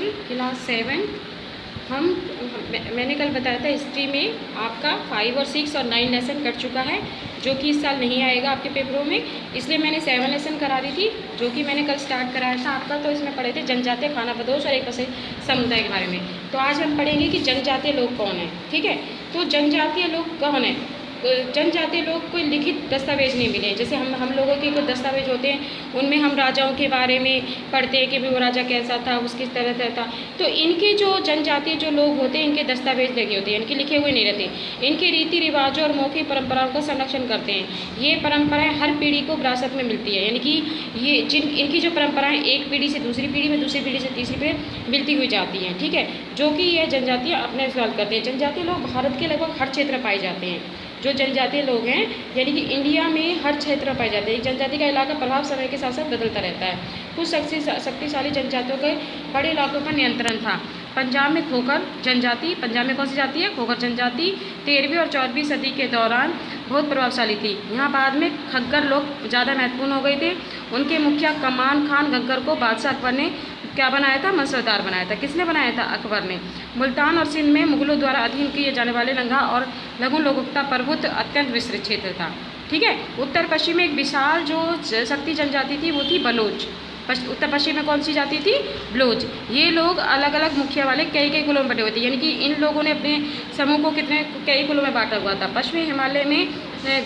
School class 7। मैंने कल बताया था हिस्ट्री में आपका 5 और 6 और 9 लेसन कट चुका है, जो कि इस साल नहीं आएगा आपके पेपरों में, इसलिए मैंने 7 लेसन करा दी थी, जो कि मैंने कल स्टार्ट कराया था आपका। तो इसमें पढ़े थे जनजातीय, खाना बदोश और एक पसे समुदाय के बारे में। तो आज हम पढ़ेंगे कि जनजातीय लोग कौन हैं। ठीक है, तो जनजातीय लोग कौन हैं। जनजातीय लोग कोई लिखित दस्तावेज नहीं मिले। जैसे हम लोगों के कुछ दस्तावेज होते हैं, उनमें हम राजाओं के बारे में पढ़ते हैं कि वो राजा कैसा था, उसकी तरह था। तो इनके जो जनजातीय जो लोग होते हैं, इनके दस्तावेज लगे होते हैं, इनके लिखे हुए नहीं रहते। इनके रीति रिवाजों और मौखिक परंपराओं का संरक्षण करते हैं। ये परंपराएं हर पीढ़ी को विरासत में मिलती है, यानी कि ये इनकी जो परंपराएं एक पीढ़ी से दूसरी पीढ़ी में, दूसरी पीढ़ी से तीसरी पीढ़ी मिलती हुई जाती हैं। ठीक है, जो कि ये जनजातीय अपने इस्तेमाल करते हैं। जनजातीय लोग भारत के लगभग हर क्षेत्र में पाए जाते हैं। जो जनजातीय लोग हैं, यानी कि इंडिया में हर क्षेत्र में पाए जाते हैं। एक जनजाति का इलाका प्रभाव समय के साथ साथ बदलता रहता है। कुछ शक्तिशाली जनजातियों के बड़े इलाकों पर नियंत्रण था। पंजाब में खोखर जनजाति, पंजाब में कौन सी जाति है, खोखर जनजाति 13वीं और 14वीं सदी के दौरान बहुत प्रभावशाली थी। यहाँ बाद में खग्गर लोग ज़्यादा महत्वपूर्ण हो गए थे। उनके मुखिया कमान खान गग्गर को बादशाह अकबर ने क्या बनाया था, मंसूरदार बनाया था। किसने बनाया था, अकबर ने। मुल्तान और सिंध में मुगलों द्वारा अधीन किए जाने वाले लंगा और लघु लोकता प्रभुत्व अत्यंत विस्तृत क्षेत्र था। ठीक है, उत्तर पश्चिम में एक विशाल जो शक्ति जनजाति थी वो थी बलोच। उत्तर पश्चिम में कौन सी जाति थी, बलोच। ये लोग अलग अलग मुखिया वाले कई कई कुलों में बटे हुए थे, यानी कि इन लोगों ने अपने समूह को कई कुलों में बांटा हुआ था। पश्चिमी हिमालय में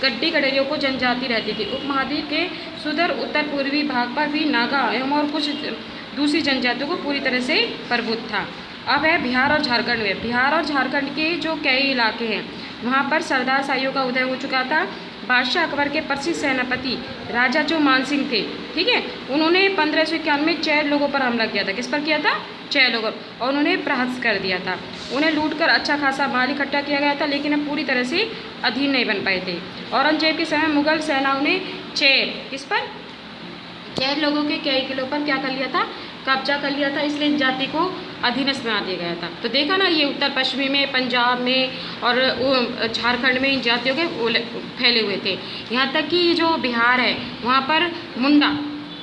गड्डी गडरियों को जनजाति रहती थी। उपमहाद्वीप के सुदूर उत्तर पूर्वी भाग पर भी नागा एवं और कुछ दूसरी जनजातियों को पूरी तरह से प्रभुत्व था। अब है बिहार और झारखंड में। बिहार और झारखंड के जो कई इलाके हैं, वहाँ पर सरदार शाहियों का उदय हो चुका था। बादशाह अकबर के प्रसिद्ध सेनापति राजा जो मानसिंह थे, ठीक है, उन्होंने 1591 में चैर लोगों पर हमला किया था। किस पर किया था, चैर लोगों, और उन्होंने प्रहस्त कर दिया था। उन्हें लूटकर अच्छा खासा माल इकट्ठा किया गया था, लेकिन अब पूरी तरह से अधीन नहीं बन पाए थे। औरंगजेब के समय मुगल सेनाओं ने किस पर, चैर लोगों के कई किलों पर क्या कर लिया था, कब्जा कर लिया था। इसलिए इन जाति को अधीनस्थ बना दिया गया था। तो देखा ना, ये उत्तर पश्चिमी में, पंजाब में और झारखंड में इन जातियों के फैले हुए थे। यहाँ तक कि जो बिहार है, वहाँ पर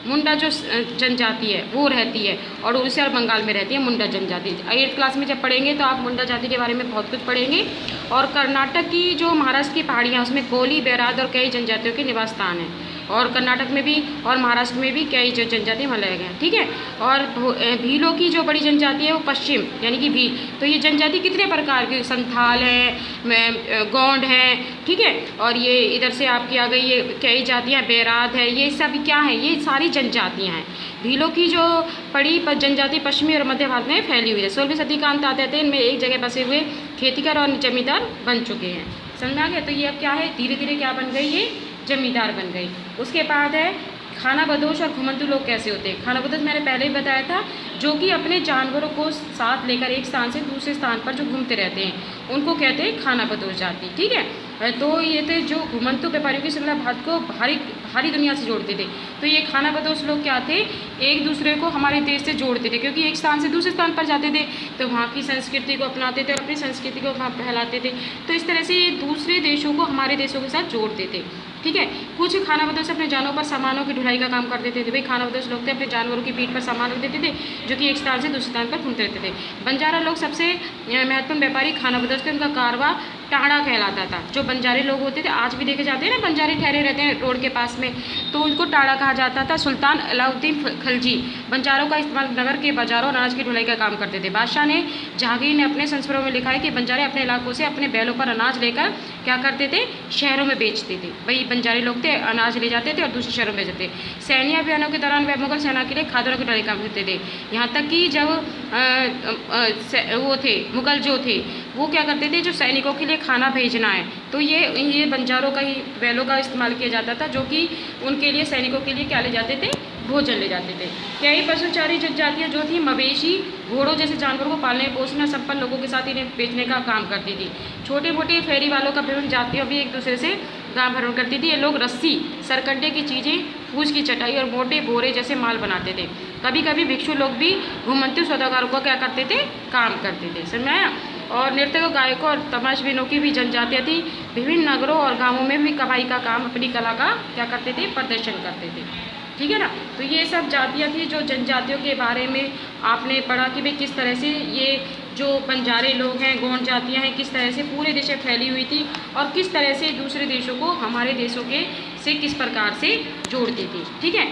मुंडा जो जनजाति है वो रहती है, और उड़ीसा और बंगाल में रहती है मुंडा जनजाति। 8th क्लास में जब पढ़ेंगे तो आप मुंडा जाति के बारे में बहुत कुछ पढ़ेंगे। और कर्नाटक की जो महाराष्ट्र की पहाड़ियाँ, उसमें कोली, बैराद और कई जनजातियों के निवास स्थान हैं। और कर्नाटक में भी और महाराष्ट्र में भी कई जो जनजाति वहाँ लगे हैं। ठीक है, और भीलों की जो बड़ी जनजाति है वो पश्चिम, यानी कि भील। तो ये जनजाति कितने प्रकार की, संथाल है, गोंड है, ठीक है, और ये इधर से आपकी आ गई ये कई जातियाँ, बैराद है, ये सब क्या है, ये सारी जनजातियाँ हैं। भीलों की जो बड़ी जनजाति पश्चिमी और मध्य भारत में फैली हुई है। 16वीं सदी का अंत आते थे, इनमें एक जगह बसे हुए खेतीकार और जमींदार बन चुके हैं। समझ में आ गया। तो ये अब क्या है, धीरे धीरे क्या बन गई, ये जमींदार बन गई। उसके बाद है खाना बदोश और घुमंतू लोग कैसे होते हैं। खाना बदोश मैंने पहले ही बताया था, जो कि अपने जानवरों को साथ लेकर एक स्थान से दूसरे स्थान पर जो घूमते रहते हैं, उनको कहते हैं खाना बदोश जाति। ठीक है, तो ये थे जो घुमंतू व्यापारियों की श्रृंखला भारत को भारी दुनिया से जोड़ते थे। तो ये खाना बदोश लोग क्या थे, एक दूसरे को हमारे देश से जोड़ते थे, क्योंकि एक स्थान से दूसरे स्थान पर जाते थे तो वहाँ की संस्कृति को अपनाते थे और अपनी संस्कृति को वहाँ फैलाते थे। तो इस तरह से ये दूसरे देशों को हमारे देशों के साथ जोड़ते थे। ठीक है, कुछ खाना बदोश अपने जानवरों पर सामानों की ढुलाई का काम करते थे। भाई खाना बदोश लोग थे, अपने जानवरों की पीठ पर सामान रख देते थे, जो कि एक स्थान से दूसरे स्थान पर घूमते रहते थे। बंजारा लोग सबसे महत्वपूर्ण व्यापारी खाना बदोश थे। उनका कारवा टाड़ा कहलाता था। जो बंजारे लोग होते थे, आज भी देखे जाते हैं ना, बंजारे ठहरे रहते हैं रोड के पास में, तो उनको टाड़ा कहा जाता था। सुल्तान अलाउद्दीन खिलजी बंजारों का इस्तेमाल नगर के बाजारों और अनाज की ढुलाई का काम करते थे। बादशाह ने जहांगीर ने अपने संस्मरणों में लिखा है कि बंजारे अपने इलाकों से अपने बैलों पर अनाज लेकर क्या करते थे, शहरों में बेचते थे। भाई बंजारे लोग थे, अनाज ले जाते थे और दूसरे शहरों में बेचते थे। सैन्य अभियानों के दौरान वे मुगल सेना के लिए खादरों की ढुलाई काम करते थे। यहाँ तक कि जब वो थे मुगल जो थे, वो क्या करते थे, जो सैनिकों के लिए खाना भेजना है, तो ये बंजारों का ही बैलों का इस्तेमाल किया जाता था, जो कि उनके लिए सैनिकों के लिए क्या ले जाते थे, भोजन ले जाते थे। कई पशुचारी जनजातियाँ जो थी, मवेशी, घोड़ों जैसे जानवरों को पालने पोसने संपन्न लोगों के साथ इन्हें बेचने का काम करती थी। छोटे मोटे फेरी वालों का विभिन्न जातियों भी एक दूसरे से गांव भरण करती थी। ये लोग रस्सी, सरकंडे की चीज़ें, फूस की चटाई और मोटे बोरे जैसे माल बनाते थे। कभी कभी भिक्षु लोग भी घुमंतू सौदागरों को क्या करते थे, काम करते थे। समझ में आया। और नृत्यकों, गायकों और तमाशबीनों की भी जनजातियाँ थी। विभिन्न नगरों और गाँवों में भी कमाई का काम, अपनी कला का क्या करते थे, प्रदर्शन करते थे। ठीक है ना। तो ये सब जातियाँ थी जो जनजातियों के बारे में आपने पढ़ा कि भाई किस तरह से ये जो बंजारे लोग हैं, गौंड जातियाँ हैं, किस तरह से पूरे देश में फैली हुई थी और किस तरह से दूसरे देशों को हमारे देशों के से किस प्रकार से जोड़ती थी। ठीक है,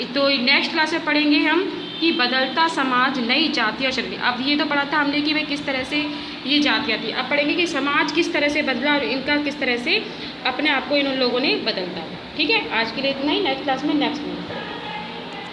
तो नेक्स्ट क्लास में पढ़ेंगे हम कि बदलता समाज, नई जातियाँ शक्ति। अब ये तो पढ़ा था हमने कि भाई किस तरह से ये जातियाँ थी, अब पढ़ेंगे कि समाज किस तरह से बदला और इनका किस तरह से अपने आप को इन लोगों ने बदलता। ठीक है, आज के लिए इतना ही, नेक्स्ट क्लास में नेक्स्ट